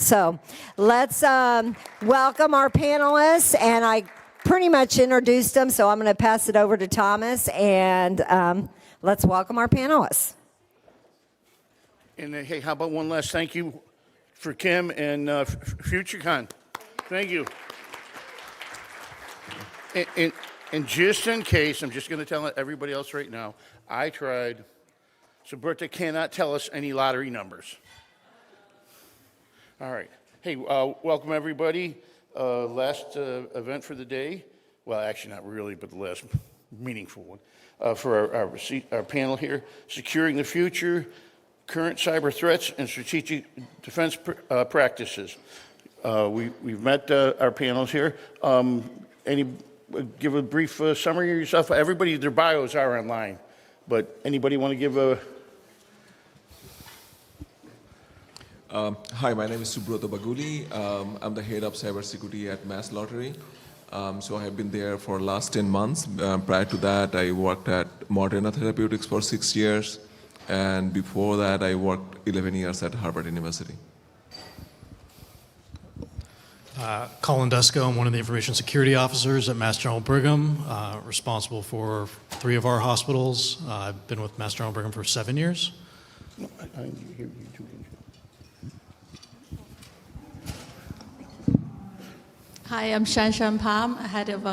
So let's welcome our panelists, and I pretty much introduced them, so I'm going to pass it over to Thomas, and let's welcome our panelists. And hey, how about one last thank you for Kim and FutureCon. Thank you. And just in case, I'm just going to tell everybody else right now, I tried. Subrata cannot tell us any lottery numbers. All right. Hey, welcome everybody. Last event for the day. Well, actually not really, but the last meaningful one for our panel here. Securing the future, current cyber threats, and strategic defense practices. We've met our panels here. Give a brief summary of yourself. Everybody, their bios are online, but anybody want to give a... Hi, my name is Subrata Baguli. I'm the head of CyberSecurity at Mass Lottery. So I have been there for the last 10 months. Prior to that, I worked at Moderator Therapeutics for 6 years. And before that, I worked 11 years at Harvard University. Colin, Desko. I'm one of the information security officers at Mass General Brigham, responsible for 3 of our hospitals. I've been with Mass General Brigham for 7 years. Hi, I'm ShanShan, head of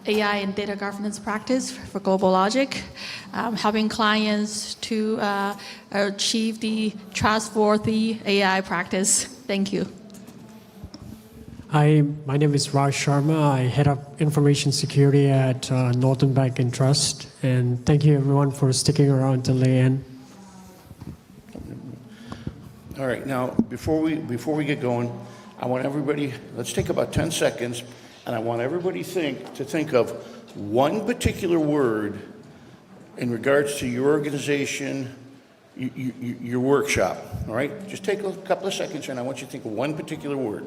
AI and data governance practice for GlobalLogic, helping clients to achieve the trustworthy AI practice. Thank you. Hi, my name is Raj Sharma. I head up information security at Northern Bank and Trust. And thank you everyone for sticking around till the end. All right, now before we get going, I want everybody, let's take about 10 seconds, and I want everybody to think of one particular word in regards to your organization, your workshop, all right? Just take a couple of seconds, and I want you to think of one particular word.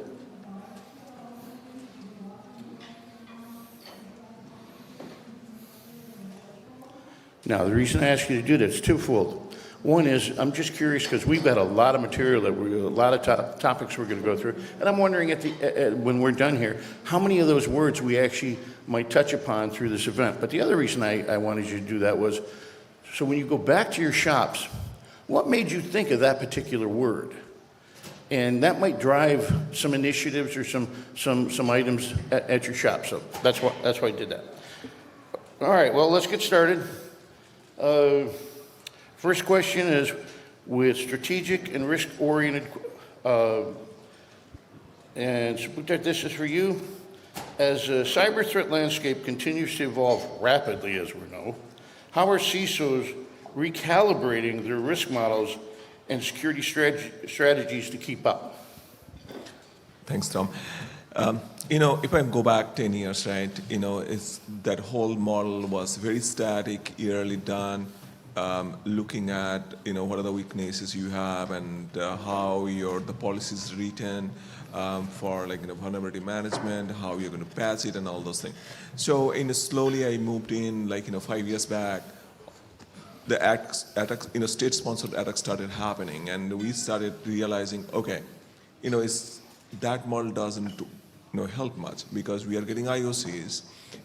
Now, the reason I ask you to do that is twofold. One is, I'm just curious because we've got a lot of material, a lot of topics we're going to go through, and I'm wondering when we're done here, how many of those words we actually might touch upon through this event. But the other reason I wanted you to do that was, so when you go back to your shops, what made you think of that particular word? And that might drive some initiatives or some items at your shop. So that's why I did that. All right, well, let's get started. First question is, with strategic and risk-oriented, and Subrata, this is for you. As the cyber threat landscape continues to evolve rapidly, as we know, how are CISOs recalibrating their risk models and security strategies to keep up? Thanks, Tom. If I go back 10 years, right, it's that whole model was very static, yearly done, looking at, what are the weaknesses you have and how the policy is written for vulnerability management, how you're going to patch it and all those things. So slowly I moved in 5 years back, the attacks, state-sponsored attacks started happening, and we started realizing, okay, that model doesn't help much because we are getting IOCs,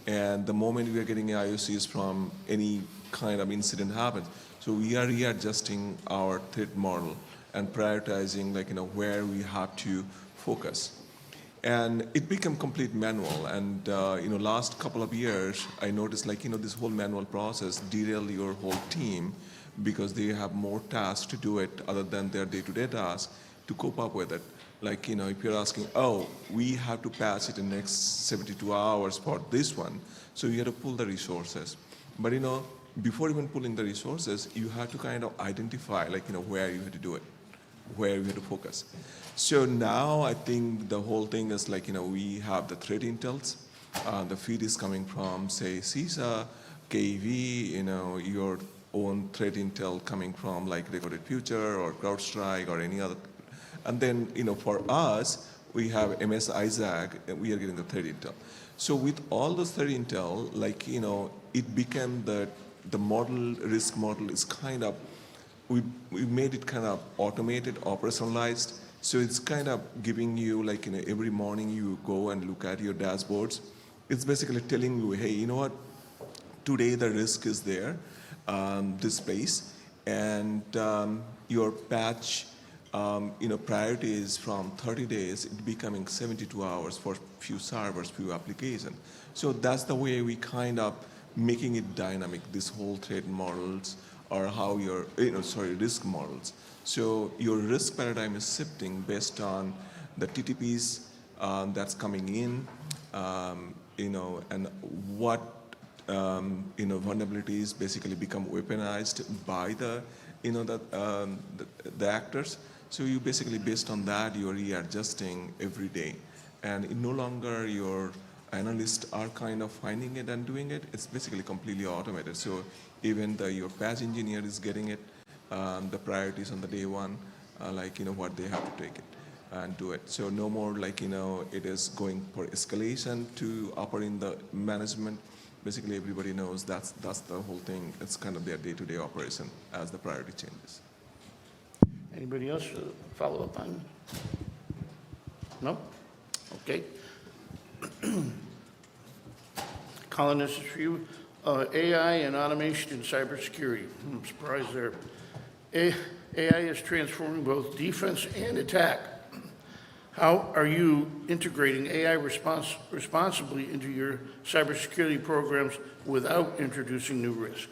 and the moment we are getting IOCs from any kind of incident happens, so we are readjusting our threat model and prioritizing where we have to focus. And it became complete manual, and last couple of years I noticed this whole manual process derail your whole team because they have more tasks to do it other than their day-to-day tasks to cope up with it. If you're asking, we have to patch it in the next 72 hours for this one, so you have to pull the resources. But before even pulling the resources, you have to kind of identify where you have to do it, where you have to focus. So now I think the whole thing is we have the threat intels. The feed is coming from, say, CISA, KV, your own threat intel coming from Recorded Future or CrowdStrike or any other. And then, for us, we have MS Isaac, and we are getting the threat intel. So with all the threat intel, it became the model, risk model is kind of, we made it kind of automated, operationalized, So it's kind of giving you, like, every morning you go and look at your dashboards. It's basically telling you, hey, you know what? Today the risk is there, this place, and your patch, priority is from 30 days, it becoming 72 hours for few servers, few applications. So that's the way we kind of making it dynamic, this whole threat models, or how your, risk models. So your risk paradigm is shifting based on the TTPs that's coming in, and what vulnerabilities basically become weaponized by the actors. So you basically, based on that, you're readjusting every day, and it no longer your analysts are kind of finding it and doing it. It's basically completely automated. So even your patch engineer is getting it, the priorities on the day one, what they have to take it and do it. So no more it is going for escalation to upper in the management. Basically everybody knows that's the whole thing. It's kind of their day-to-day operation as the priority changes. Anybody else follow up on? No? Okay. Colin, this is for you. AI and automation in cybersecurity. I'm surprised there. AI is transforming both defense and attack. How are you integrating AI responsibly into your cybersecurity programs without introducing new risks?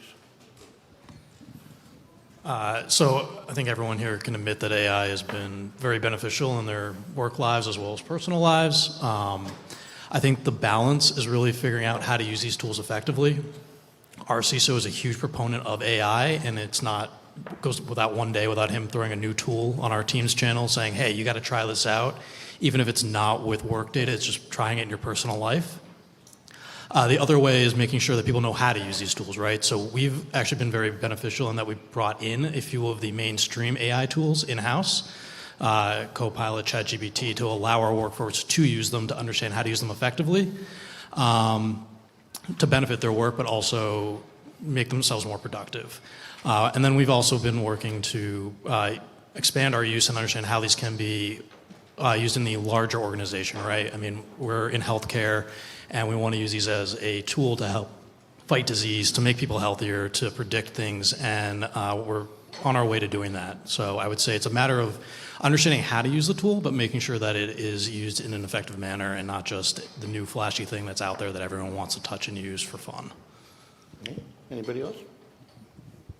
So I think everyone here can admit that AI has been very beneficial in their work lives as well as personal lives. I think the balance is really figuring out how to use these tools effectively. Our CISO is a huge proponent of AI, and goes without one day without him throwing a new tool on our Teams channel saying, hey, you got to try this out. Even if it's not with work data, it's just trying it in your personal life. The other way is making sure that people know how to use these tools, right? So we've actually been very beneficial in that we brought in a few of the mainstream AI tools in-house, Copilot, ChatGPT, to allow our workforce to use them, to understand how to use them effectively, to benefit their work, but also make themselves more productive. And then we've also been working to expand our use and understand how these can be used in the larger organization, right? I mean, we're in healthcare, and we want to use these as a tool to help fight disease, to make people healthier, to predict things, and we're on our way to doing that. So I would say it's a matter of understanding how to use the tool, but making sure that it is used in an effective manner and not just the new flashy thing that's out there that everyone wants to touch and use for fun. Okay. Anybody else?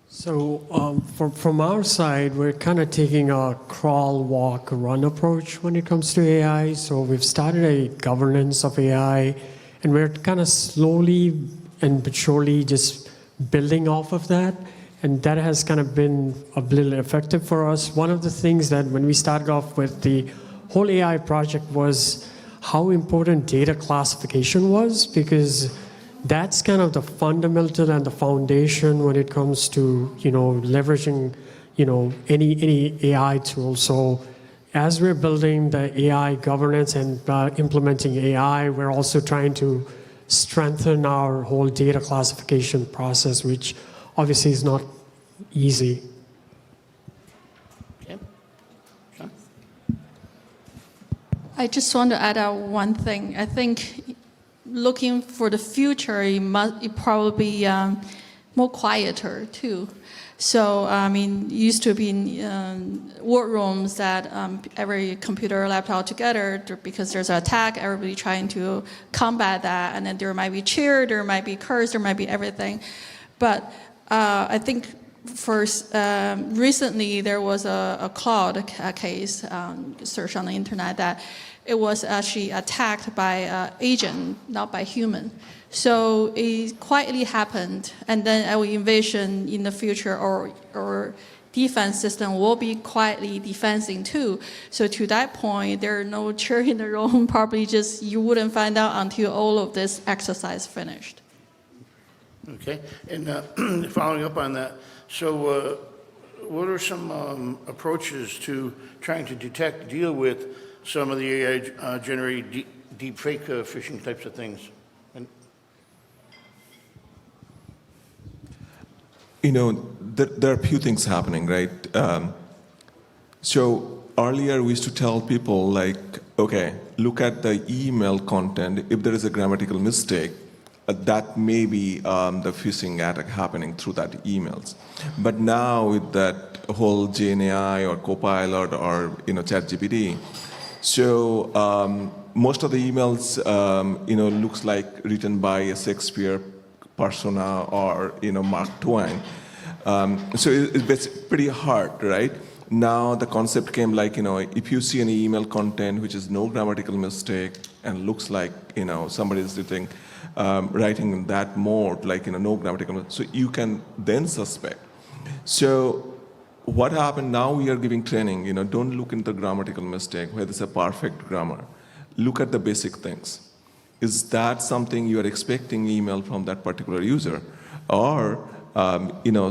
So from our side, we're kind of taking a crawl, walk, run approach when it comes to AI. So we've started a governance of AI, and we're kind of slowly and but surely just building off of that. And that has kind of been a little effective for us. One of the things that when we started off with the whole AI project was how important data classification was, because that's kind of the fundamental and the foundation when it comes to, leveraging, any AI tool. So as we're building the AI governance and implementing AI, we're also trying to strengthen our whole data classification process, which obviously is not easy. Okay. Sean? I just want to add out one thing. I think looking for the future, it probably be more quieter too. So I mean, used to be in workrooms that every computer, laptop together, because there's an attack, everybody trying to combat that, and then there might be cheer, there might be curse, there might be everything. But I think first, recently there was a cloud case, search on the internet, that it was actually attacked by an agent, not by human. So it quietly happened, and then our invasion in the future or defense system will be quietly defending too. So to that point, there are no cheer in the room, probably just you wouldn't find out until all of this exercise finished. Okay, and following up on that, so what are some approaches to trying to detect, deal with some of the AI-generated deep fake phishing types of things? And there are a few things happening, right? So earlier we used to tell people like, okay, look at the email content. If there is a grammatical mistake, that may be the phishing attack happening through that emails. But now with that whole GenAI or Copilot or ChatGPT, so most of the emails looks like written by a Shakespeare persona or Mark Twain. So it's pretty hard, right? Now the concept came like, if you see an email content which is no grammatical mistake and looks like, somebody is writing in that mode, like, no grammatical mistake, so you can then suspect. So what happened now, we are giving training, don't look into the grammatical mistake, where there's a perfect grammar. Look at the basic things. Is that something you are expecting email from that particular user? Or,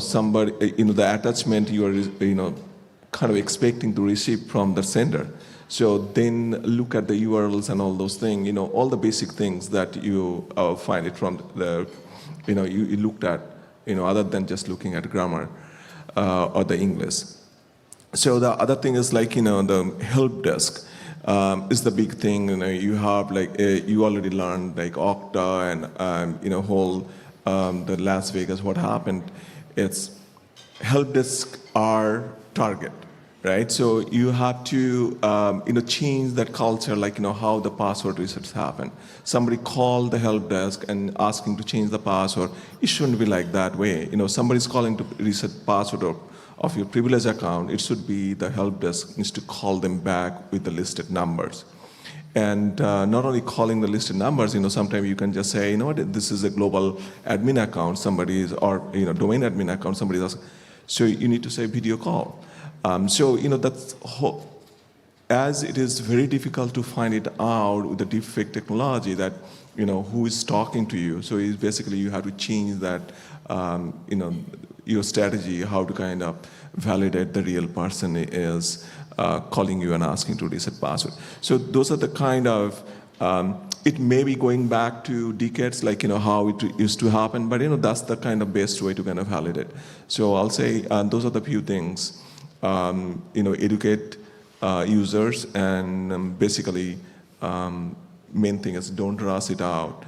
somebody, the attachment you are, kind of expecting to receive from the sender. So then look at the URLs and all those things, all the basic things that you find it from the, you looked at, other than just looking at grammar or the English. So the other thing is like, the help desk is the big thing. You have like, you already learned like Okta and, whole the Las Vegas, what happened, it's help desk are target. Right, so you have to, change that culture, like, how the password resets happen. Somebody called the help desk and asking to change the password. It shouldn't be like that way. Somebody's calling to reset password of your privileged account. It should be the help desk needs to call them back with the listed numbers. And not only calling the listed numbers, sometimes you can just say, this is a global admin account, somebody's, or, domain admin account, somebody's asking. So you need to say video call. So, that's as it is very difficult to find it out with the deepfake technology that, who is talking to you. So it's basically you have to change that, your strategy, how to kind of validate the real person is calling you and asking to reset password. So those are the kind of, it may be going back to decades, like, how it used to happen, but, that's the kind of best way to kind of validate. So I'll say those are the few things. Educate users, and basically, main thing is don't rush it out.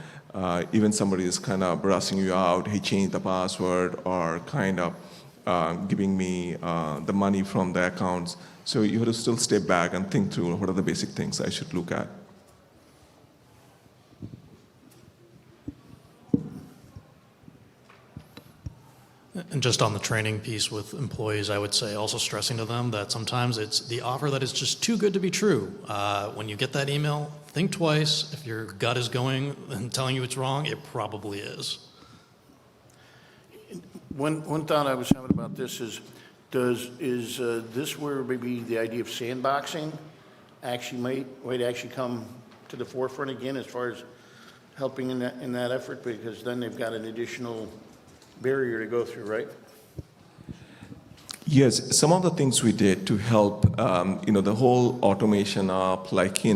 Even somebody is kind of rushing you out, he changed the password, or kind of giving me the money from the accounts. So you have to still step back and think through what are the basic things I should look at. And just on the training piece with employees, I would say also stressing to them that sometimes it's the offer that is just too good to be true. When you get that email, think twice. If your gut is going and telling you it's wrong, it probably is. One thought I was having about this is, is this where maybe the idea of sandboxing actually might actually come to the forefront again as far as helping in that effort, because then they've got an additional barrier to go through, right? Yes, some of the things we did to help, the whole automation of, like,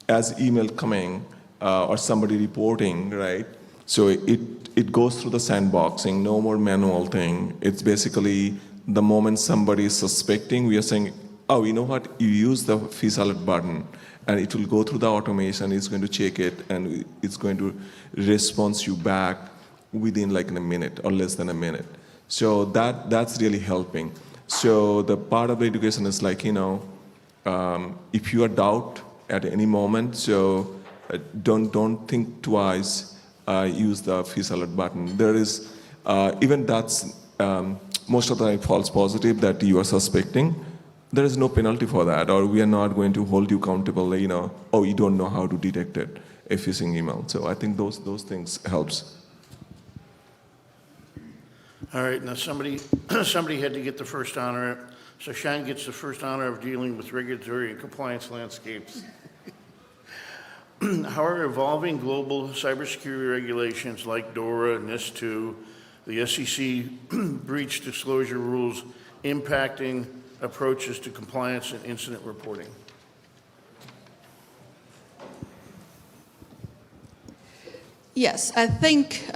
as email coming or somebody reporting, right? So it goes through the sandboxing, no more manual thing. It's basically the moment somebody is suspecting, we are saying, oh, you know what? You use the fish alert button, and it will go through the automation. It's going to check it, and it's going to respond you back within like in a minute or less than a minute. So that's really helping. So the part of the education is like, if you are doubt at any moment, so don't think twice, use the fish alert button. There is, even that's most of the time false positive that you are suspecting. There is no penalty for that, or we are not going to hold you accountable, oh, you don't know how to detect it, a phishing email. So I think those things helps. All right, now somebody had to get the first honor. So Shan gets the first honor of dealing with regulatory and compliance landscapes. How are evolving global cybersecurity regulations like DORA, NIS2, the SEC breach disclosure rules impacting approaches to compliance and incident reporting? Yes, I think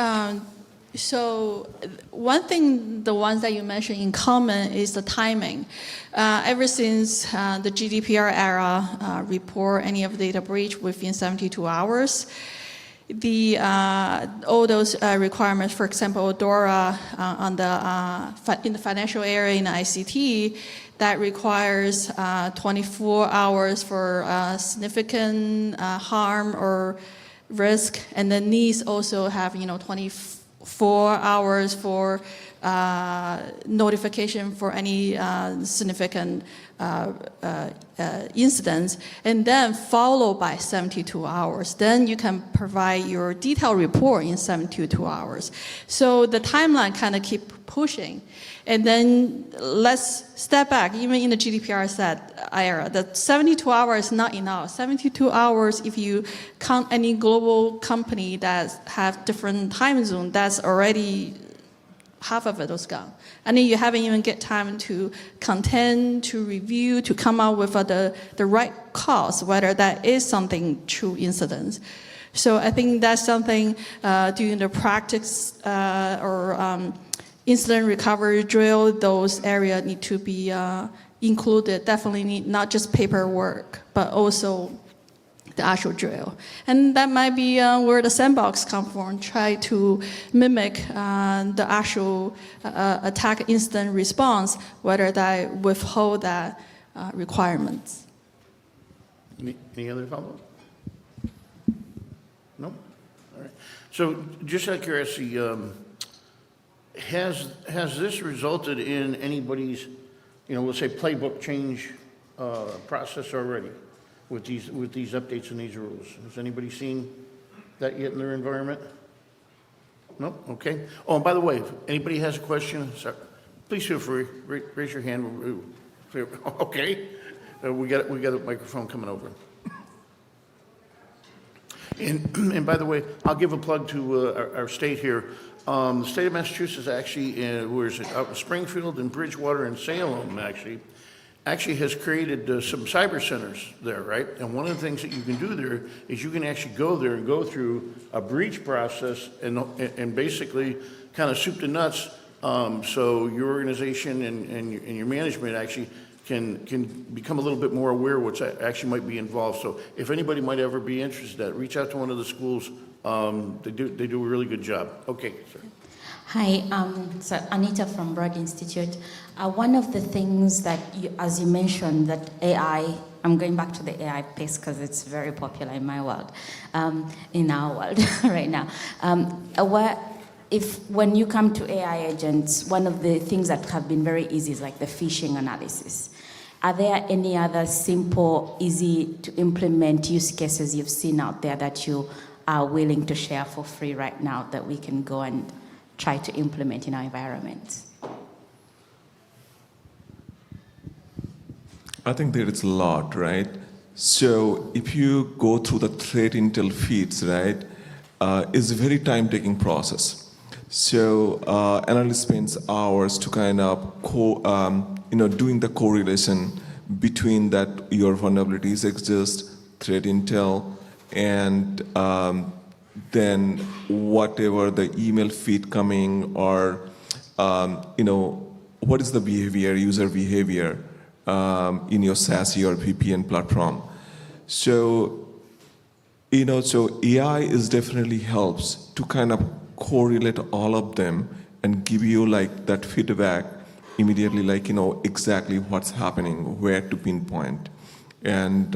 So one thing, the ones that you mentioned in common is the timing. Ever since the GDPR era, report any of the data breach within 72 hours. All those requirements, for example, DORA in the financial area in ICT, that requires 24 hours for significant harm or risk, and then NIST also have 24 hours for notification for any significant incidents, and then followed by 72 hours. Then you can provide your detailed report in 72 hours. So the timeline kind of keep pushing. And then let's step back, even in the GDPR era, the 72 hours is not enough. 72 hours, if you count any global company that have different time zone, that's already half of it was gone. And then you haven't even get time to contend, to review, to come up with the right cause, whether that is something true incidents. So I think that's something during the practice or incident recovery drill, those areas need to be included. Definitely need not just paperwork, but also the actual drill. And that might be where the sandbox comes from, try to mimic the actual attack incident response, whether that withhold that requirements. Any other follow-up? No? All right. So just out of curiosity, has this resulted in anybody's, let's say playbook change process already with these updates and these rules? Has anybody seen that yet in their environment? No? Okay. Oh, and by the way, if anybody has a question, sorry, please feel free, raise your hand. Okay. We got a microphone coming over. And by the way, I'll give a plug to our state here. The state of Massachusetts actually, where is it? Out in Springfield and Bridgewater and Salem actually has created some cyber centers there, right? And one of the things that you can do there is you can actually go there and go through a breach process and basically kind of soup to nuts. So your organization and your management actually can become a little bit more aware of what's actually might be involved. So if anybody might ever be interested in that, reach out to one of the schools. They do a really good job. Okay, sir. Hi, so Anita from Broad Institute. One of the things that, as you mentioned, that AI, I'm going back to the AI piece because it's very popular in my world, in our world right now. When you come to AI agents, one of the things that have been very easy is like the phishing analysis. Are there any other simple, easy to implement use cases you've seen out there that you are willing to share for free right now that we can go and try to implement in our environments? I think there is a lot, right? So if you go through the threat intel feeds, right, it's a very time-taking process. So analyst spends hours to kind of doing the correlation between that your vulnerabilities exist, threat intel, and then whatever the email feed coming or what is the behavior, user behavior in your SASE or VPN platform. So so AI is definitely helps to kind of correlate all of them and give you like that feedback immediately, like exactly what's happening, where to pinpoint, and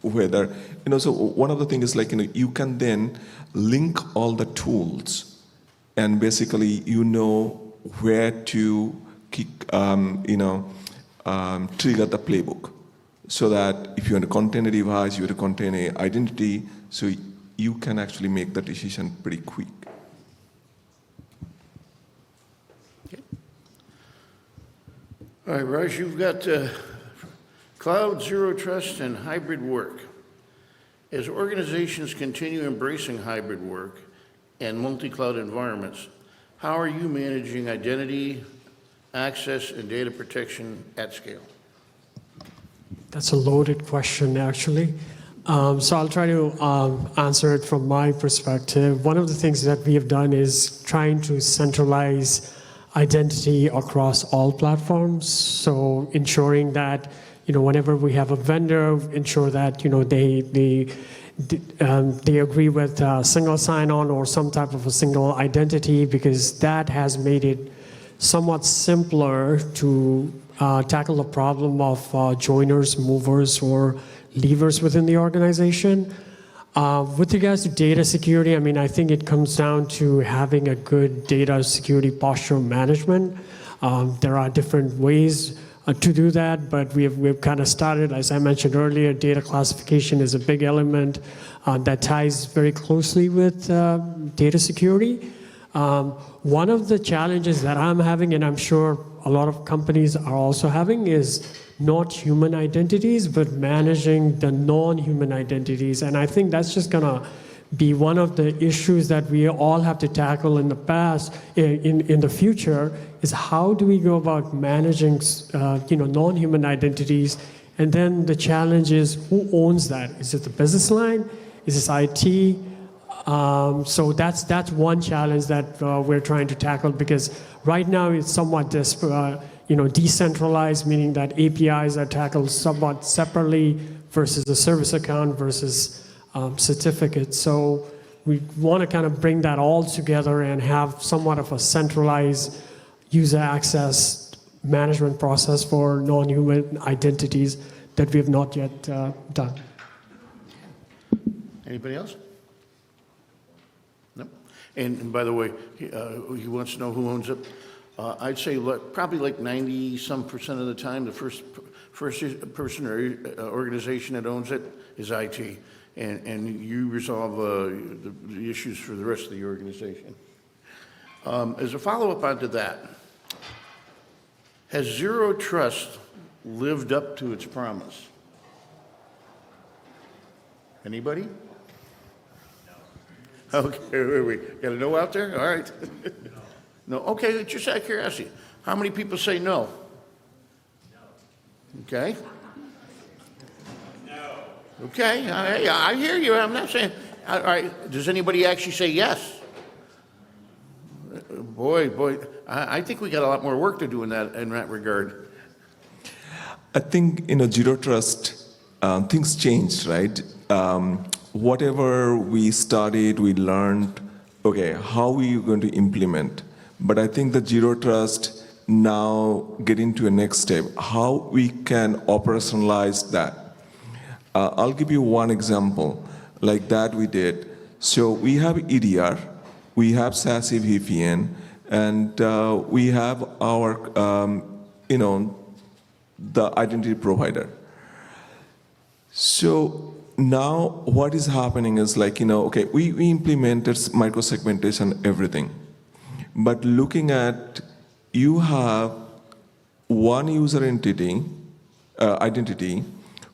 whether so one of the things is like you can then link all the tools and basically where to trigger the playbook, so that if you want to contain a device, you want to contain an identity, so you can actually make the decision pretty quick. Okay. All right, Raj, you've got cloud, zero trust, and hybrid work. As organizations continue embracing hybrid work and multi-cloud environments, how are you managing identity, access, and data protection at scale? That's a loaded question, actually. So I'll try to answer it from my perspective. One of the things that we have done is trying to centralize identity across all platforms. So ensuring that whenever we have a vendor, ensure that they agree with single sign-on or some type of a single identity, because that has made it somewhat simpler to tackle the problem of joiners, movers, or leavers within the organization. With regards to data security, I think it comes down to having a good data security posture management. There are different ways to do that, but we've kind of started, as I mentioned earlier, data classification is a big element that ties very closely with data security. One of the challenges that I'm having, and I'm sure a lot of companies are also having, is not human identities, but managing the non-human identities. And I think that's just gonna be one of the issues that we all have to tackle in the past, in the future, is how do we go about managing non-human identities? And then the challenge is, who owns that? Is it the business line? Is this IT? So that's one challenge that we're trying to tackle, because right now it's somewhat decentralized, meaning that APIs are tackled somewhat separately versus a service account versus certificates. So we want to kind of bring that all together and have somewhat of a centralized user access management process for non-human identities that we have not yet done. Anybody else? No? And by the way, he wants to know who owns it. I'd say probably like 90-some% of the time, the first person or organization that owns it is IT. And you resolve the issues for the rest of the organization. As a follow-up onto that, has Zero Trust lived up to its promise? Anybody? No. Okay, wait. Got a no out there? All right. No. Okay, just out of curiosity, how many people say no? No. Okay. No. Okay, I hear you. I'm not saying. All right. Does anybody actually say yes? Boy, I think we got a lot more work to do in that regard. I think Zero Trust, things changed, right? Whatever we studied, we learned, okay, how are you going to implement? But I think the Zero Trust now getting to a next step, how we can operationalize that. I'll give you one example like that we did. So we have EDR, we have SASE VPN, and we have our, the identity provider. So now what is happening is okay, we implemented microsegmentation, everything. But looking at, you have one user entity, identity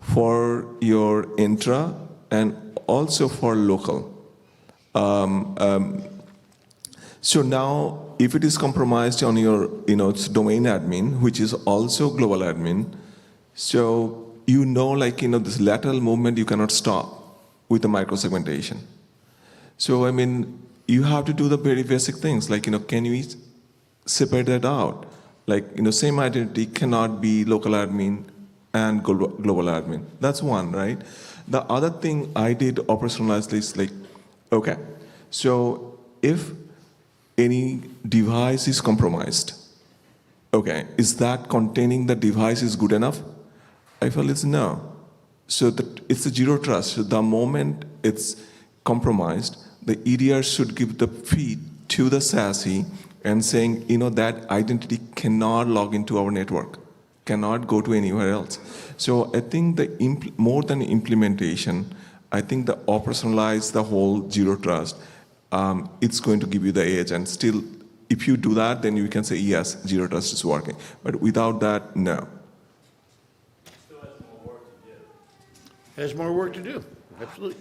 for your intra and also for local. So now, if it is compromised on your, it's domain admin, which is also global admin, so this lateral movement you cannot stop with the microsegmentation. So you have to do the very basic things, can we separate that out? Same identity cannot be local admin and global admin. That's one, right? The other thing I did operationalize is okay, so if any device is compromised, okay, is that containing the device is good enough? I feel it's no. So it's a Zero Trust. So the moment it's compromised, the EDR should give the feed to the SASE and saying, that identity cannot log into our network, cannot go to anywhere else. So I think more than implementation, I think the operationalize the whole Zero Trust, it's going to give you the edge. And still, if you do that, then you can say, yes, Zero Trust is working. But without that, no. Still has more work to do. Has more work to do, absolutely.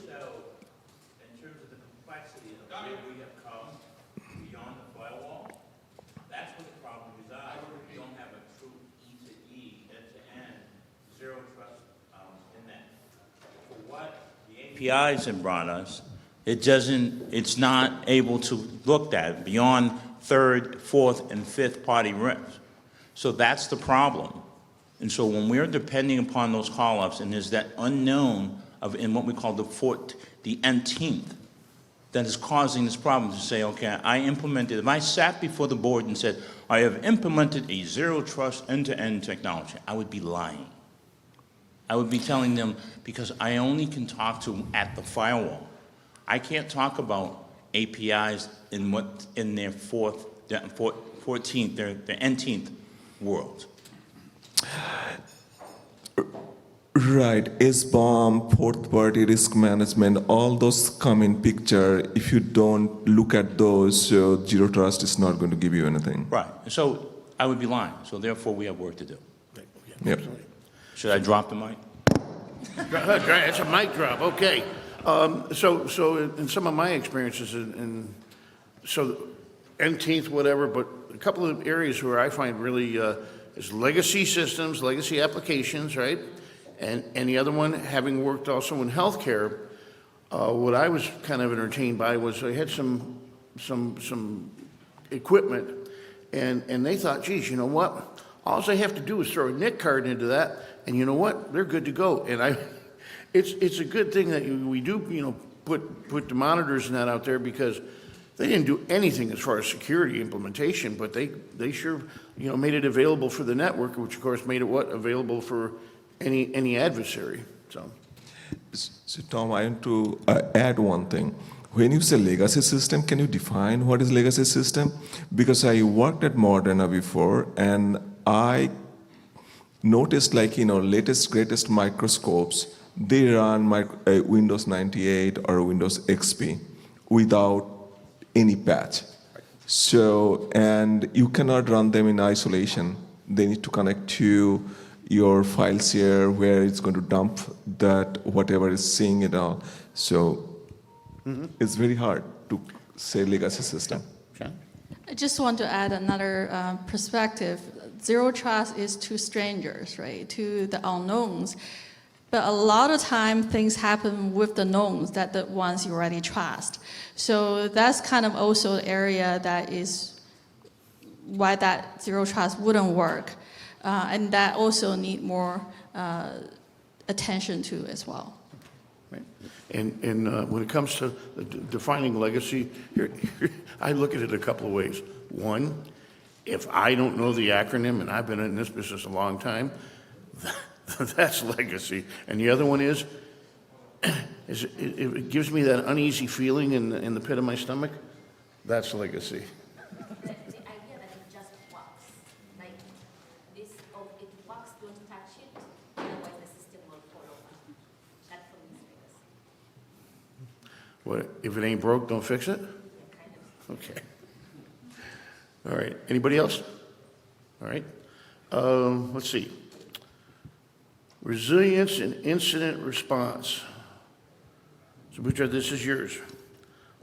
APIs have brought us, it's not able to look at beyond third, fourth, and fifth party risk. So that's the problem. And so when we're depending upon those call-ups, and there's that unknown of in what we call the nth, that is causing this problem to say, okay, if I sat before the board and said, I have implemented a zero trust end-to-end technology, I would be lying. I would be telling them, because I only can talk to at the firewall. I can't talk about APIs in their 14th, their nth world. Right, SBOM, fourth-party risk management, all those come in picture. If you don't look at those, zero trust is not going to give you anything. Right, so I would be lying. So therefore, we have work to do. Yep. Should I drop the mic? It's a mic drop, okay. So in some of my experiences, so nth, whatever, but a couple of areas where I find really is legacy systems, legacy applications, right? And the other one, having worked also in healthcare, what I was kind of entertained by was I had some equipment, and they thought, geez, you know what? All they have to do is throw a NIC card into that, and you know what? They're good to go. And it's a good thing that we do, put the monitors and that out there, because they didn't do anything as far as security implementation, but they sure, made it available for the network, which of course made it available for any adversary. So Tom, I want to add one thing. When you say legacy system, can you define what is legacy system? Because I worked at Moderna before, and I noticed, latest, greatest microscopes, they run Windows 98 or Windows XP without any patch. So, and you cannot run them in isolation. They need to connect to your file share where it's going to dump that whatever is seeing it all. So it's very hard to say legacy system. I just want to add another perspective. Zero trust is to strangers, right? To the unknowns. But a lot of time things happen with the knowns that the ones you already trust. So that's kind of also the area that is why that zero trust wouldn't work. And that also need more attention to as well. Right. And when it comes to defining legacy, I look at it a couple of ways. One, if I don't know the acronym, and I've been in this business a long time, that's legacy. And the other one is it gives me that uneasy feeling in the pit of my stomach. That's legacy. The idea that it just works, like this, it works, don't touch it, otherwise the system will fall over. That for me is legacy. What, if it ain't broke, don't fix it? Okay. All right. Anybody else? All right. Let's see. Resilience and incident response. Subrata, this is yours.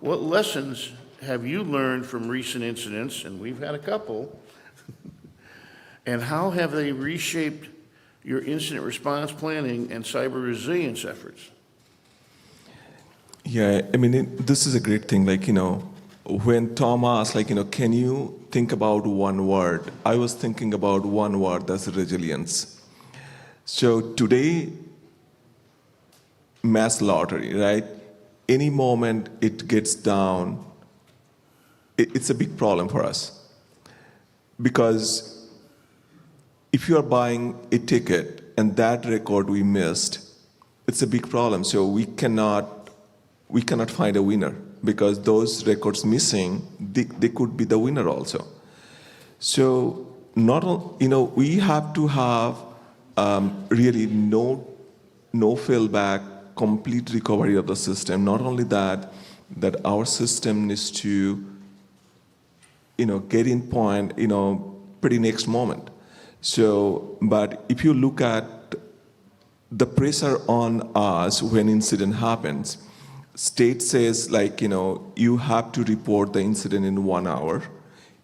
What lessons have you learned from recent incidents, and we've had a couple, and how have they reshaped your incident response planning and cyber resilience efforts? Yeah, this is a great thing. When Tom asked, can you think about one word? I was thinking about one word, that's resilience. So today, mass lottery, right? Any moment it gets down, it's a big problem for us. Because if you are buying a ticket and that record we missed, it's a big problem. So we cannot find a winner, because those records missing, they could be the winner also. So we have to have really no failback, complete recovery of the system. Not only that our system needs to, get in point, pretty next moment. So, but if you look at the pressure on us when incident happens, state says you have to report the incident in 1 hour.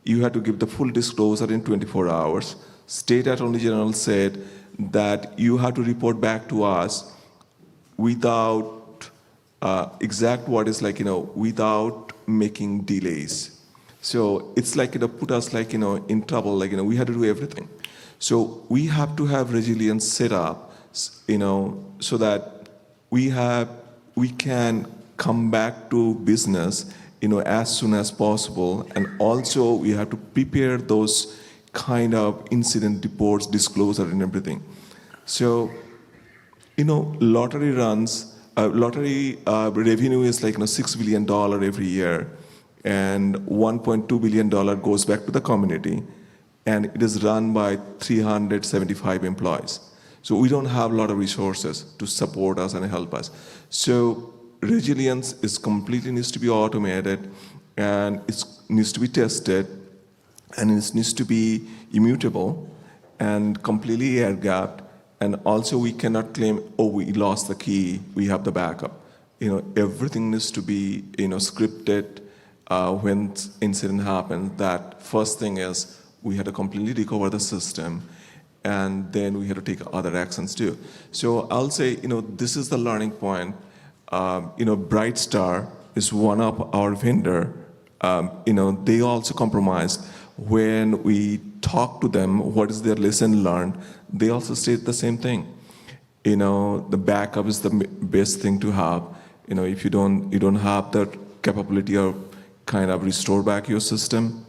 You have to give the full disclosure in 24 hours. State Attorney General said that you have to report back to us without exact word is like, without making delays. So it's like, put us like, in trouble, like, we had to do everything. So we have to have resilience set up, so that we can come back to business, as soon as possible. And also we have to prepare those kind of incident reports, disclosure and everything. So, lottery runs, lottery revenue is like $6 billion every year, and $1.2 billion goes back to the community, and it is run by 375 employees. So we don't have a lot of resources to support us and help us. So resilience is completely needs to be automated, and it needs to be tested, and it needs to be immutable and completely air-gapped. And also we cannot claim, oh, we lost the key, we have the backup. Everything needs to be, scripted. When incident happens, that first thing is we had to completely recover the system, and then we had to take other actions too. So I'll say, this is the learning point. Bright Star is one of our vendor. They also compromised. When we talk to them, what is their lesson learned, they also state the same thing. The backup is the best thing to have. If you don't have the capability of kind of restore back your system,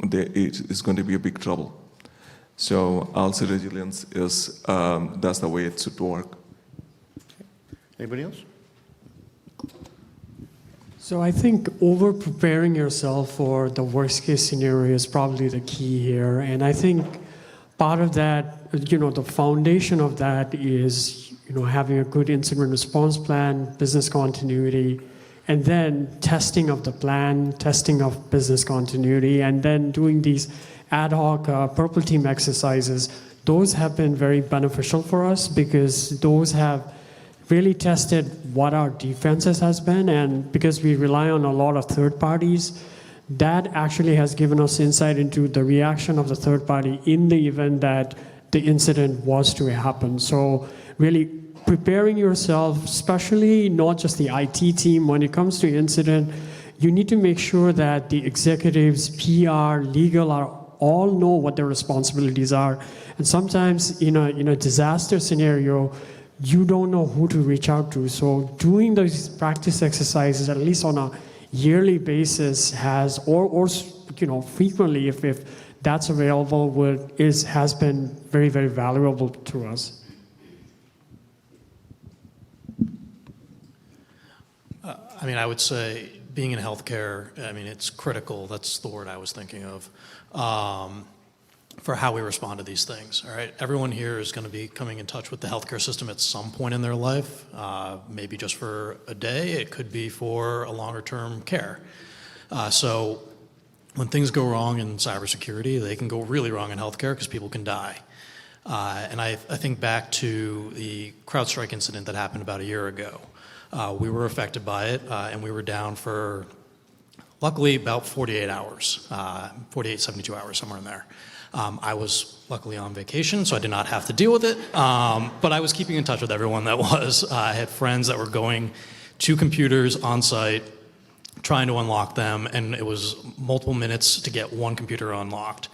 it's going to be a big trouble. So I'll say resilience is, that's the way it should work. Anybody else? So I think over-preparing yourself for the worst-case scenario is probably the key here. And I think part of that, the foundation of that is, having a good incident response plan, business continuity, and then testing of the plan, testing of business continuity, and then doing these ad hoc purple team exercises. Those have been very beneficial for us because those have really tested what our defenses has been, and because we rely on a lot of third parties, that actually has given us insight into the reaction of the third party in the event that the incident was to happen. So really preparing yourself, especially not just the IT team, when it comes to incident, you need to make sure that the executives, PR, legal all know what their responsibilities are. And sometimes in a disaster scenario, you don't know who to reach out to. So doing those practice exercises, at least on a yearly basis, or frequently, if that's available, has been very, very valuable to us. I would say being in healthcare, it's critical. That's the word I was thinking of. For how we respond to these things, all right? Everyone here is going to be coming in touch with the healthcare system at some point in their life, maybe just for a day. It could be for a longer-term care. So when things go wrong in cybersecurity, they can go really wrong in healthcare because people can die. And I think back to the CrowdStrike incident that happened about a year ago. We were affected by it, and we were down for, luckily, about 48 hours, 72 hours, somewhere in there. I was luckily on vacation, so I did not have to deal with it, but I was keeping in touch with everyone that was. I had friends that were going to computers on site, trying to unlock them, and it was multiple minutes to get one computer unlocked.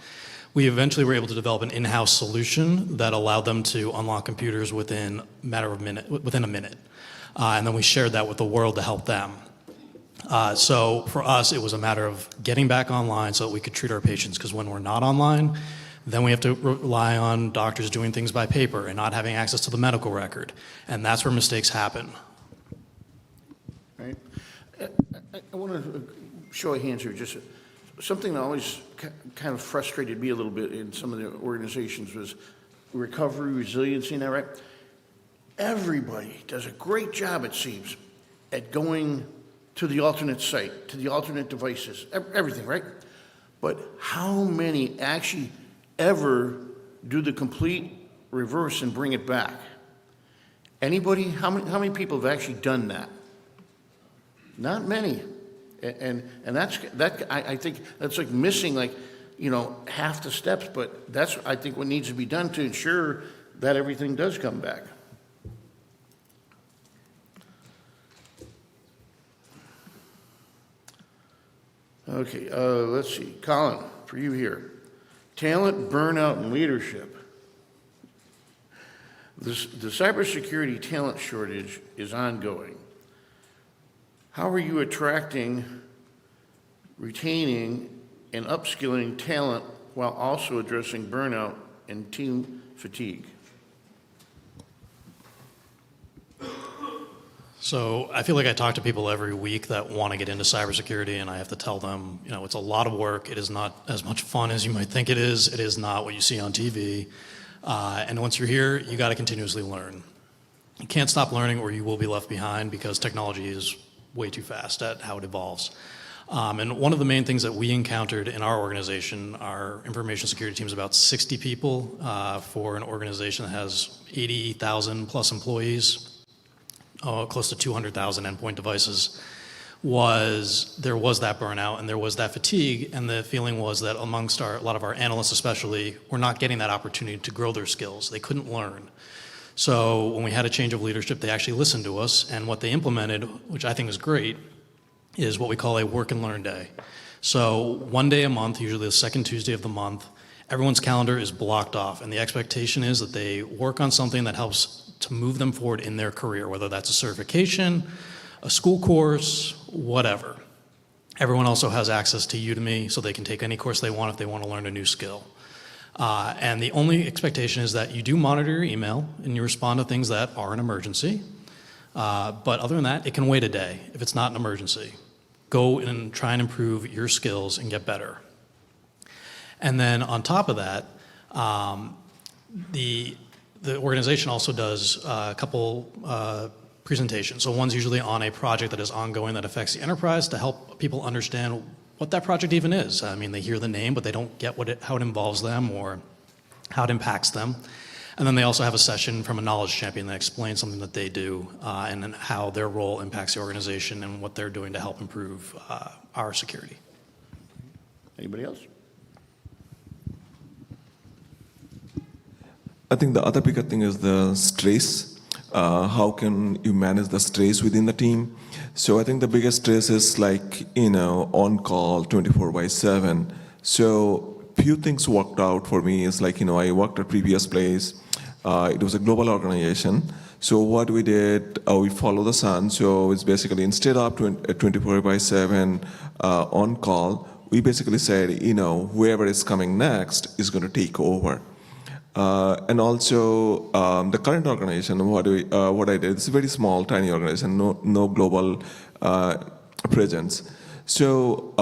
We eventually were able to develop an in-house solution that allowed them to unlock computers within a minute. And then we shared that with the world to help them. So for us, it was a matter of getting back online so that we could treat our patients, because when we're not online, then we have to rely on doctors doing things by paper and not having access to the medical record. And that's where mistakes happen. Right. I want to show of hands here. Just something that always kind of frustrated me a little bit in some of the organizations was recovery, resiliency, and that, right? Everybody does a great job, it seems, at going to the alternate site, to the alternate devices, everything, right? But how many actually ever do the complete reverse and bring it back? Anybody? How many people have actually done that? Not many. And I think that's like missing half the steps, but that's, I think, what needs to be done to ensure that everything does come back. Okay, let's see. Colin, for you here. Talent, burnout, and leadership. The cybersecurity talent shortage is ongoing. How are you attracting, retaining, and upskilling talent while also addressing burnout and team fatigue? So I feel like I talk to people every week that want to get into cybersecurity, and I have to tell them, you know, it's a lot of work. It is not as much fun as you might think it is. It is not what you see on TV. And once you're here, you got to continuously learn. You can't stop learning or you will be left behind because technology is way too fast at how it evolves. And one of the main things that we encountered in our organization, our information security team is about 60 people for an organization that has 80,000 plus employees, close to 200,000 endpoint devices, there was that burnout and there was that fatigue, and the feeling was that amongst a lot of our analysts especially, were not getting that opportunity to grow their skills. They couldn't learn. So when we had a change of leadership, they actually listened to us, and what they implemented, which I think is great, is what we call a work and learn day. So one day a month, usually the second Tuesday of the month, everyone's calendar is blocked off, and the expectation is that they work on something that helps to move them forward in their career, whether that's a certification, a school course, whatever. Everyone also has access to Udemy, so they can take any course they want if they want to learn a new skill. And the only expectation is that you do monitor your email and you respond to things that are an emergency. But other than that, it can wait a day if it's not an emergency. Go and try and improve your skills and get better. And then on top of that, the organization also does a couple presentations. So one's usually on a project that is ongoing that affects the enterprise to help people understand what that project even is. I mean, they hear the name, but they don't get how it involves them or how it impacts them. And then they also have a session from a knowledge champion that explains something that they do and then how their role impacts the organization and what they're doing to help improve our security. Anybody else? I think the other bigger thing is the stress. How can you manage the stress within the team? So I think the biggest stress is like, on call 24/7. So few things worked out for me is like, I worked at previous place. It was a global organization. So what we did, we follow the sun. So it's basically instead of 24/7 on call, we basically said, whoever is coming next is going to take over. And also, the current organization, what I did, it's a very small, tiny organization, no global presence. So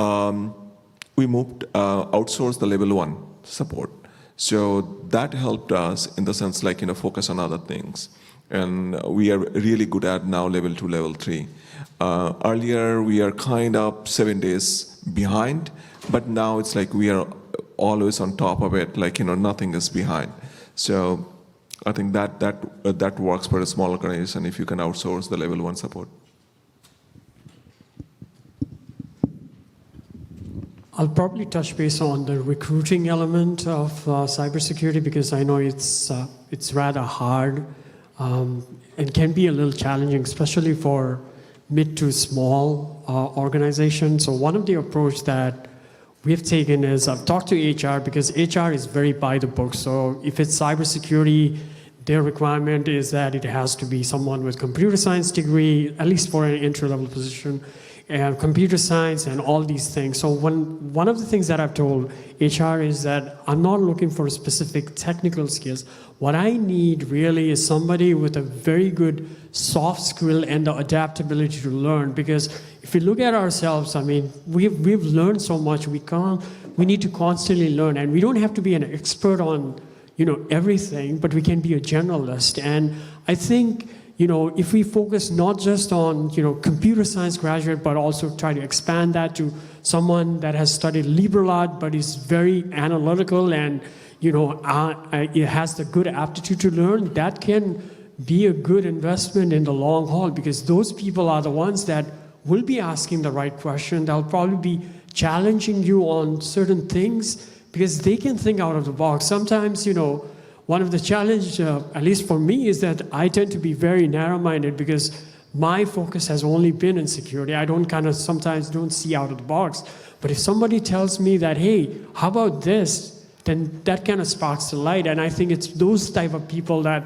we moved, outsourced the level 1 support. So that helped us in the sense like, focus on other things. And we are really good at now level 2, level 3. Earlier, we are kind of 7 days behind, but now it's like we are always on top of it, like, nothing is behind. So I think that works for a small organization if you can outsource the level 1 support. I'll probably touch base on the recruiting element of cybersecurity because I know it's rather hard and can be a little challenging, especially for mid to small organizations. So one of the approach that we've taken is I've talked to HR because HR is very by the book. So if it's cybersecurity, their requirement is that it has to be someone with computer science degree, at least for an entry-level position, and computer science and all these things. So one of the things that I've told HR is that I'm not looking for specific technical skills. What I need really is somebody with a very good soft skill and the adaptability to learn. Because if we look at ourselves, I mean, we've learned so much. We need to constantly learn, and we don't have to be an expert on, everything, but we can be a generalist. And I think, if we focus not just on, computer science graduate, but also try to expand that to someone that has studied liberal art, but is very analytical and, it has the good aptitude to learn, that can be a good investment in the long haul, because those people are the ones that will be asking the right question. They'll probably be challenging you on certain things because they can think out of the box. Sometimes, one of the challenge, at least for me, is that I tend to be very narrow-minded because my focus has only been in security. I don't kind of sometimes don't see out of the box. But if somebody tells me that, hey, how about this, then that kind of sparks the light. And I think it's those type of people that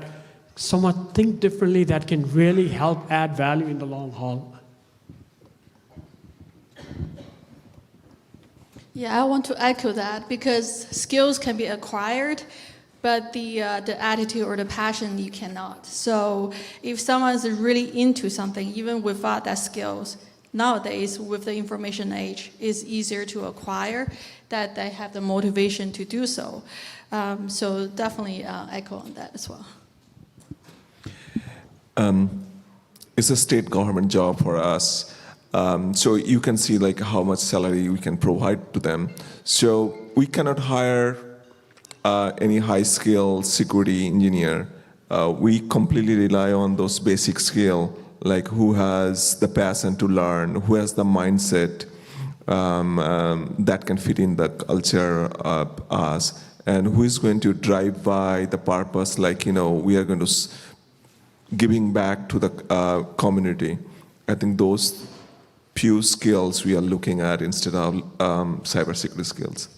somewhat think differently that can really help add value in the long haul. Yeah, I want to echo that because skills can be acquired, but the attitude or the passion you cannot. So if someone is really into something, even without that skills, nowadays with the information age, it's easier to acquire that they have the motivation to do so. So definitely echo on that as well. It's a state government job for us. So you can see like how much salary we can provide to them. So we cannot hire any high-skill security engineer. We completely rely on those basic skill, like who has the passion to learn, who has the mindset that can fit in the culture of us, and who is going to drive by the purpose, like, we are going to giving back to the community. I think those few skills we are looking at instead of cybersecurity skills.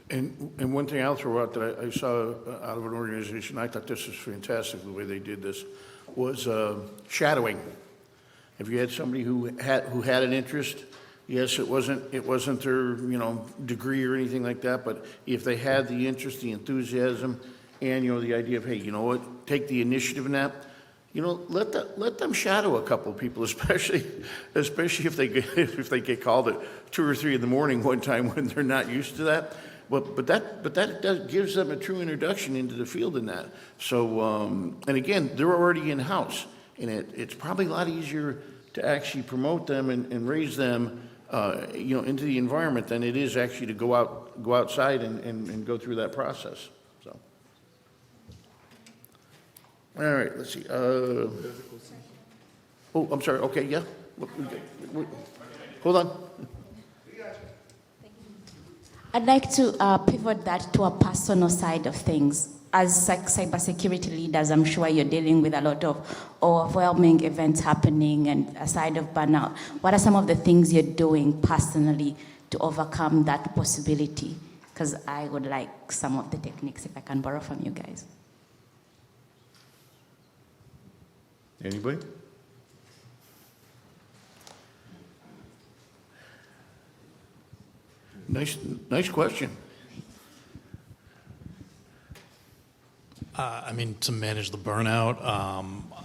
And one thing I'll throw out that I saw out of an organization, I thought this was fantastic the way they did this, was shadowing. If you had somebody who had an interest, yes, it wasn't their degree or anything like that, but if they had the interest, the enthusiasm, and the idea of, hey, you know what, take the initiative in that. Let them shadow a couple of people, especially if they get called at 2 or 3 in the morning one time when they're not used to that. But that gives them a true introduction into the field in that. So and again, they're already in house, and it's probably a lot easier to actually promote them and raise them into the environment than it is actually to go outside and go through that process. So. All right, let's see. Oh, I'm sorry. Okay, yeah. Hold on. I'd like to pivot that to a personal side of things. As cybersecurity leaders, I'm sure you're dealing with a lot of overwhelming events happening and a side of burnout. What are some of the things you're doing personally to overcome that possibility? Because I would like some of the techniques if I can borrow from you guys. Anybody? Nice question. To manage the burnout,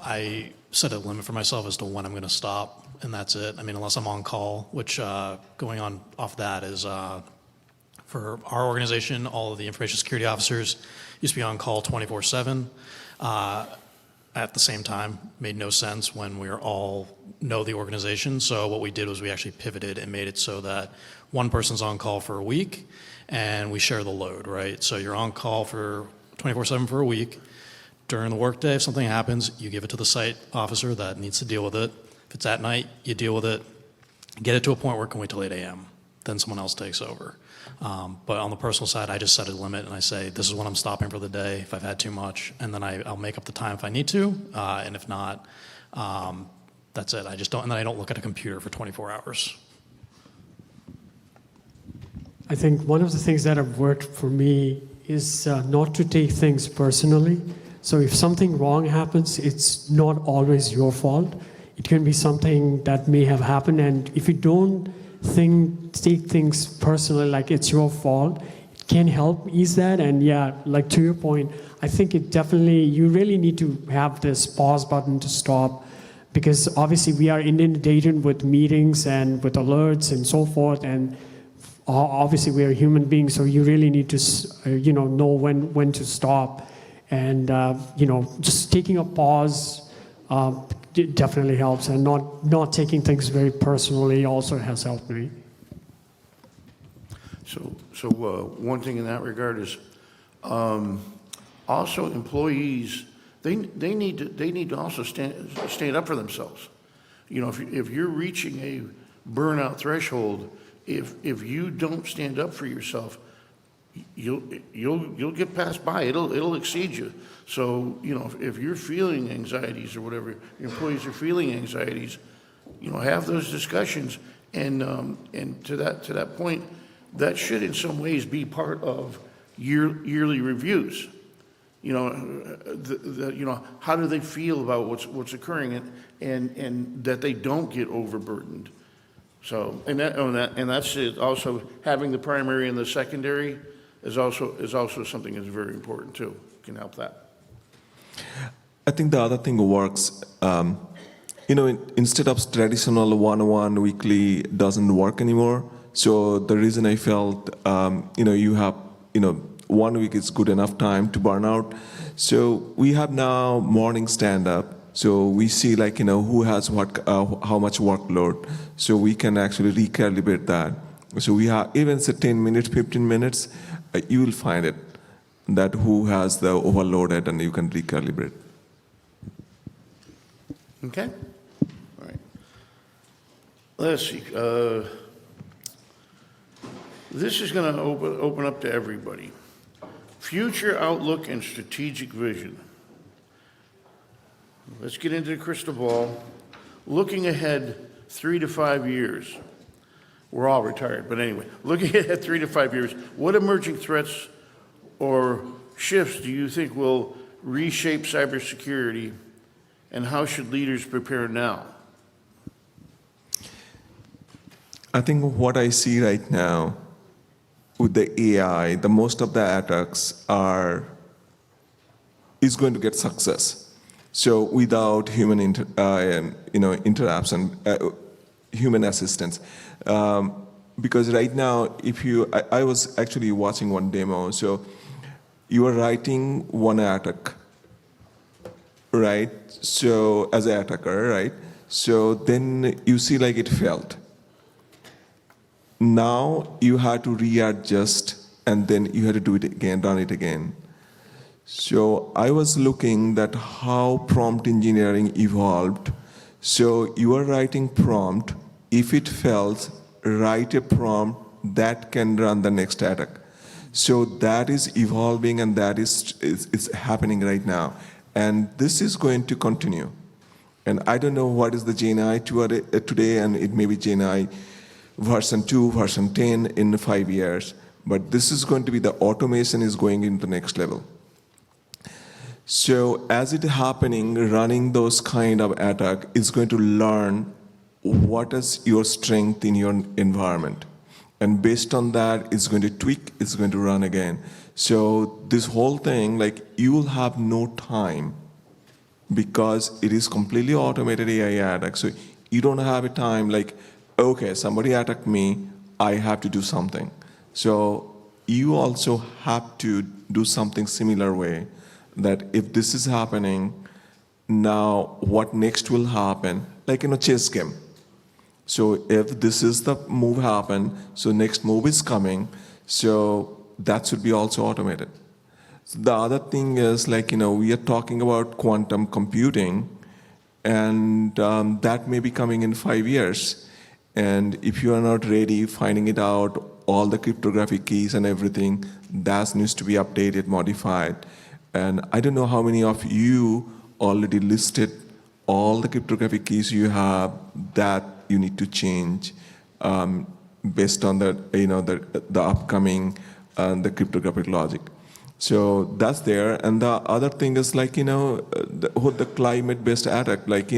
I set a limit for myself as to when I'm going to stop, and that's it. Unless I'm on call, which going on off that is for our organization, all of the information security officers used to be on call 24/7. At the same time, made no sense when we all know the organization. So what we did was we actually pivoted and made it so that one person's on call for a week, and we share the load, right? So you're on call for 24/7 for a week. During the workday, if something happens, you give it to the site officer that needs to deal with it. If it's at night, you deal with it. Get it to a point where it can wait till 8 a.m. Then someone else takes over. But on the personal side, I just set a limit and I say, this is when I'm stopping for the day if I've had too much, and then I'll make up the time if I need to, and if not, that's it. And then I don't look at a computer for 24 hours. I think one of the things that have worked for me is not to take things personally. So if something wrong happens, it's not always your fault. It can be something that may have happened, and if you don't take things personally like it's your fault, it can help ease that. And yeah, like to your point, I think you really need to have this pause button to stop, because obviously we are inundated with meetings and with alerts and so forth, and obviously we are human beings, so you really need to know when to stop. And just taking a pause it definitely helps, and not taking things very personally also has helped me. So one thing in that regard is also employees, they need to also stand up for themselves. If you're reaching a burnout threshold, if you don't stand up for yourself, you'll get passed by. It'll exceed you. So, you know, if you're feeling anxieties or whatever, your employees are feeling anxieties, you know, have those discussions. And to that point, that should in some ways be part of yearly reviews. You know, you know, how do they feel about what's occurring, and that they don't get overburdened. So, and that's it. Also, having the primary and the secondary is also something that's very important too. Can help that. I think the other thing works. You know, instead of traditional one-on-one weekly doesn't work anymore. So the reason I felt, you know, you have, you know, 1 week is good enough time to burn out. So we have now morning stand-up. So we see, like, you know, who has what, how much workload. So we can actually recalibrate that. So we have, even say 10 minutes, 15 minutes, you will find it, that who has the overloaded, and you can recalibrate. Okay. All right. Let's see. This is going to open up to everybody. Future outlook and strategic vision. Let's get into the crystal ball. Looking ahead 3 to 5 years. We're all retired, but anyway, looking ahead 3 to 5 years, what emerging threats or shifts do you think will reshape cybersecurity, and how should leaders prepare now? I think what I see right now with the AI, the most of the attacks is going to get success. So without human interaction, human assistance. Because right now, I was actually watching one demo. So you are writing one attack, right? So as an attacker, right? So then you see like it failed. Now you have to readjust, and then you have to do it again, run it again. So I was looking at how prompt engineering evolved. So you are writing prompt. If it fails, write a prompt that can run the next attack. So that is evolving, and that is happening right now. And this is going to continue. And I don't know what is the GenAI today, and it may be GenAI version 2, version 10 in 5 years. But this is going to be, the automation is going into the next level. So as it happening, running those kind of attack is going to learn what is your strength in your environment. And based on that, it's going to tweak, it's going to run again. So this whole thing, like, you will have no time, because it is completely automated AI attack. So you don't have a time like, okay, somebody attacked me, I have to do something. So you also have to do something similar way, that if this is happening, now what next will happen, like in a chess game. So if this is the move happen, so next move is coming, so that should be also automated. So the other thing is, like, we are talking about quantum computing, and that may be coming in 5 years. And if you are not ready, finding it out, all the cryptographic keys and everything, that needs to be updated, modified. And I don't know how many of you already listed all the cryptographic keys you have that you need to change based on the upcoming the cryptographic logic. So that's there. And the other thing is, like, the climate-based attack, like,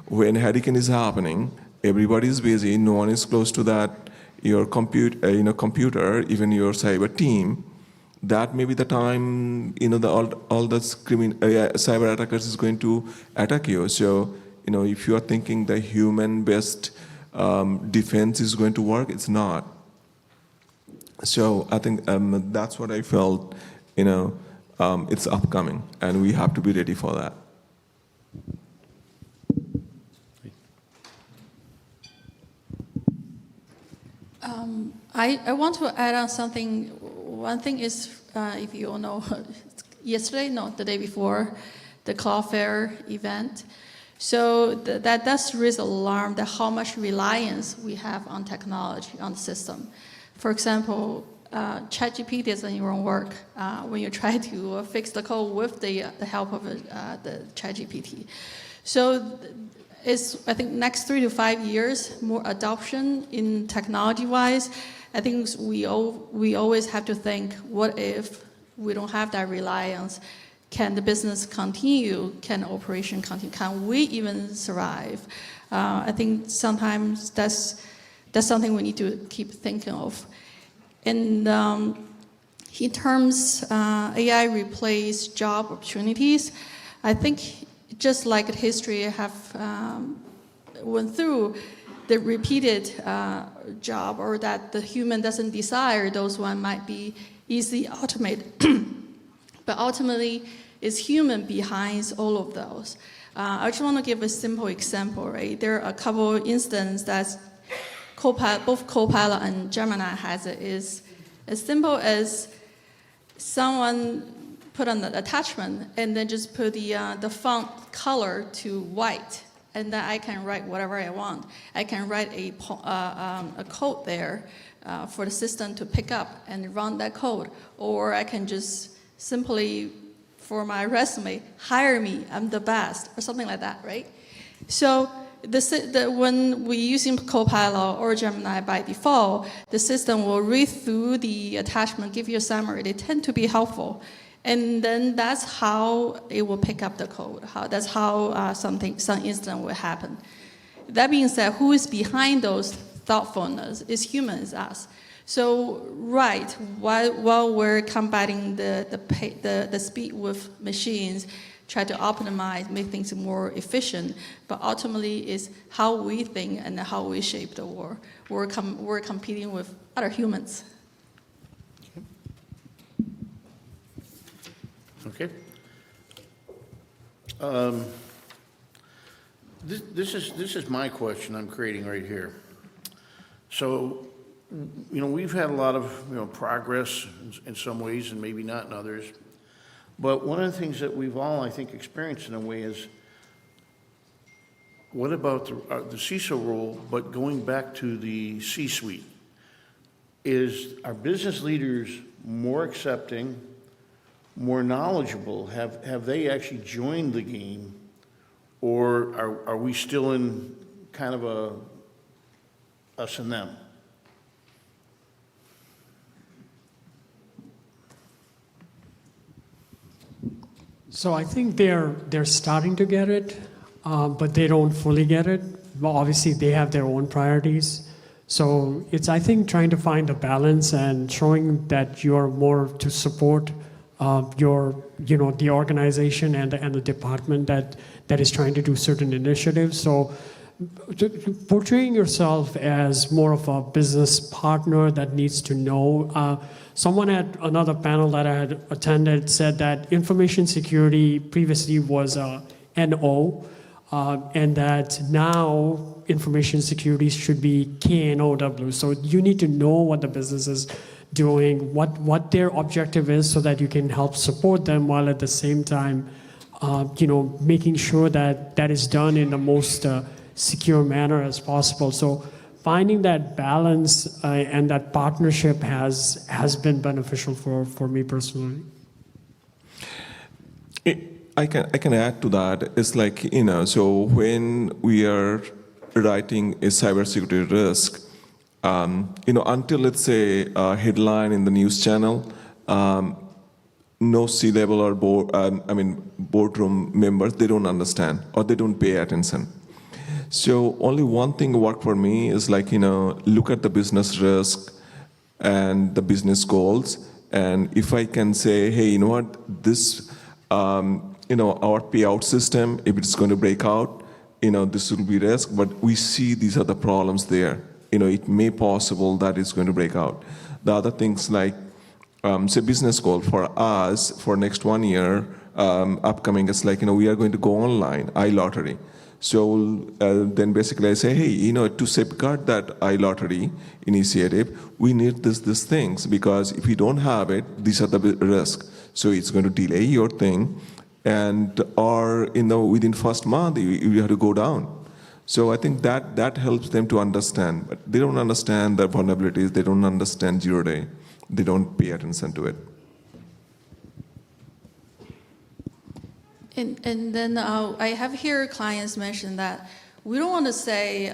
when hurricane is happening, everybody is busy, no one is close to that, your computer, even your cyber team. That may be the time, all the cyber attackers is going to attack you. So, if you are thinking the human-based defense is going to work, it's not. So I think that's what I felt, it's upcoming, and we have to be ready for that. I want to add on something. One thing is, if you all know, the day before, the Cloudflare event. So that does raise alarm that how much reliance we have on technology, on the system. For example, ChatGPT doesn't even work when you try to fix the code with the help of the ChatGPT. So it's, I think, next 3 to 5 years, more adoption in technology-wise. I think we always have to think, what if we don't have that reliance? Can the business continue? Can operation continue? Can we even survive? I think sometimes that's something we need to keep thinking of. And in terms AI replace job opportunities, I think just like history have went through, the repeated job or that the human doesn't desire, those one might be easily automated. But ultimately, it's human behind all of those. I just want to give a simple example, right? There are a couple instances that both Copilot and Gemini has it, is as simple as someone put on the attachment and then just put the font color to white, and then I can write whatever I want. I can write a code there for the system to pick up and run that code, or I can just simply, for my resume, hire me, I'm the best, or something like that, right? So when we're using Copilot or Gemini by default, the system will read through the attachment, give you a summary. They tend to be helpful. And then that's how it will pick up the code. That's how some incident will happen. That being said, who is behind those thoughtfulness is humans, us. So right, while we're combating the speed with machines, try to optimize, make things more efficient, but ultimately is how we think and how we shape the world. We're competing with other humans. Okay. This is my question I'm creating right here. So, we've had a lot of, progress in some ways and maybe not in others. But one of the things that we've all, I think, experienced in a way is, what about the CISO role, but going back to the C-suite? Are business leaders more accepting, more knowledgeable? Have they actually joined the game? Or are we still in kind of a us and them? So I think they're starting to get it, but they don't fully get it. Well, obviously, they have their own priorities. So it's, I think, trying to find a balance and showing that you're more to support the organization and the department that is trying to do certain initiatives. So portraying yourself as more of a business partner that needs to know. Someone at another panel that I had attended said that information security previously was NO, and that now information security should be KNOW. So you need to know what the business is doing, what their objective is, so that you can help support them while at the same time, making sure that that is done in the most secure manner as possible. So finding that balance and that partnership has been beneficial for me personally. I can add to that. It's like, so when we are writing a cybersecurity risk, until, let's say, a headline in the news channel, no C-level or boardroom members, they don't understand or they don't pay attention. So only one thing worked for me is like, look at the business risk and the business goals. And if I can say, hey, you know what, this, our payout system, if it's going to break out, this will be risk, but we see these are the problems there. It may possible that it's going to break out. The other things like, say business goal for us for next 1 year, upcoming, it's like, we are going to go online, iLottery. So then basically I say, hey, to safeguard that iLottery initiative, we need these things, because if you don't have it, these are the risks. So it's going to delay your thing, and or within first month you have to go down. So I think that helps them to understand, but they don't understand the vulnerabilities. They don't understand 0-day. they don't pay attention to it. And then I have here clients mention that we don't want to say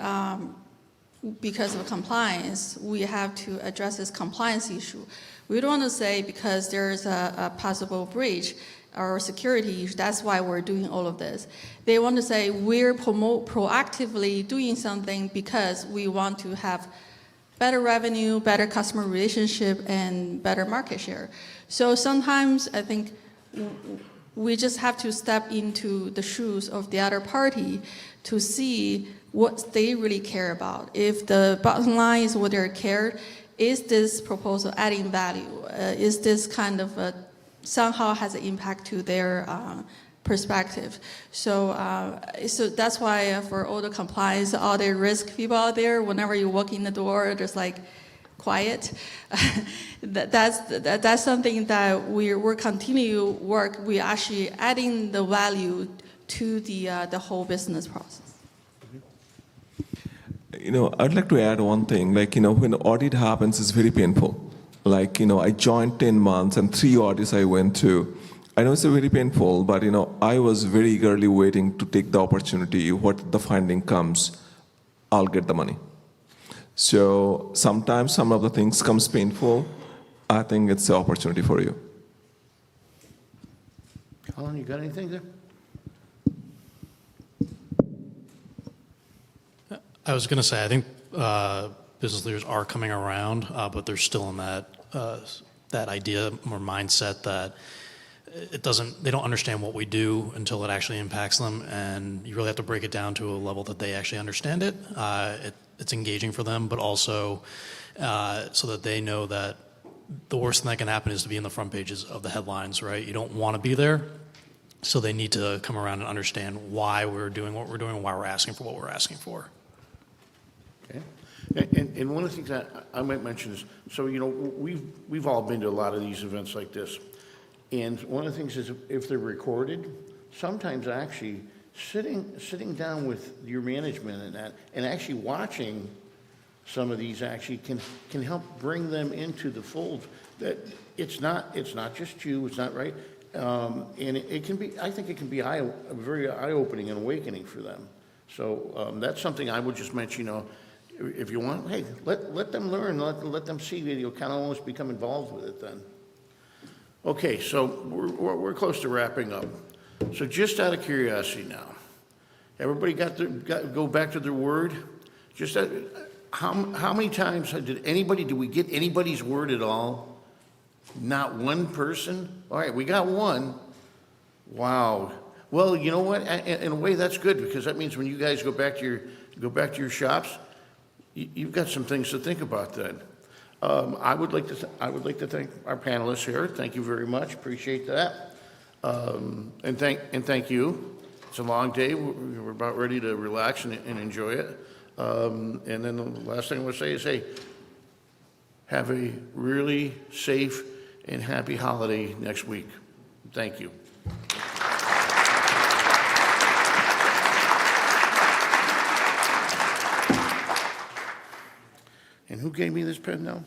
because of compliance, we have to address this compliance issue. We don't want to say because there's a possible breach or security issue, that's why we're doing all of this. They want to say we're proactively doing something because we want to have better revenue, better customer relationship, and better market share. So sometimes I think we just have to step into the shoes of the other party to see what they really care about. If the bottom line is what they care, is this proposal adding value? Is this kind of somehow has an impact to their perspective? So that's why for all the compliance, all the risk people out there, whenever you walk in the door, just like quiet. That's something that we're continue work. We're actually adding the value to the whole business process. I'd like to add one thing. When audit happens, it's very painful. I joined 10 months and 3 audits I went to. I know it's very painful, but I was very eagerly waiting to take the opportunity. What the finding comes, I'll get the money. So sometimes some of the things comes painful. I think it's an opportunity for you. Colin, you got anything there? I was going to say, I think business leaders are coming around, but they're still in that idea or mindset that they don't understand what we do until it actually impacts them, and you really have to break it down to a level that they actually understand it. It's engaging for them, but also so that they know that the worst thing that can happen is to be in the front pages of the headlines, right? You don't want to be there, so they need to come around and understand why we're doing what we're doing and why we're asking for what we're asking for. Okay. And one of the things that I might mention is, so we've all been to a lot of these events like this, and one of the things is if they're recorded, sometimes actually sitting down with your management and that, and actually watching some of these actually can help bring them into the fold. That it's not just you, it's not right, and it can be. I think it can be very eye-opening and awakening for them. So that's something I would just mention. If you want, hey, let them learn, let them see. You'll kind of almost become involved with it then. Okay, so we're close to wrapping up. So just out of curiosity now, everybody go back to their word. Just how many times did we get anybody's word at all? Not one person? All right, we got one. Wow. Well, you know what? In a way, that's good, because that means when you guys go back to your shops, you've got some things to think about then. I would like to thank our panelists here. Thank you very much. Appreciate that. And thank you. It's a long day. We're about ready to relax and enjoy it. And then the last thing I want to say is, hey, have a really safe and happy holiday next week. Thank you. And who gave me this pen now?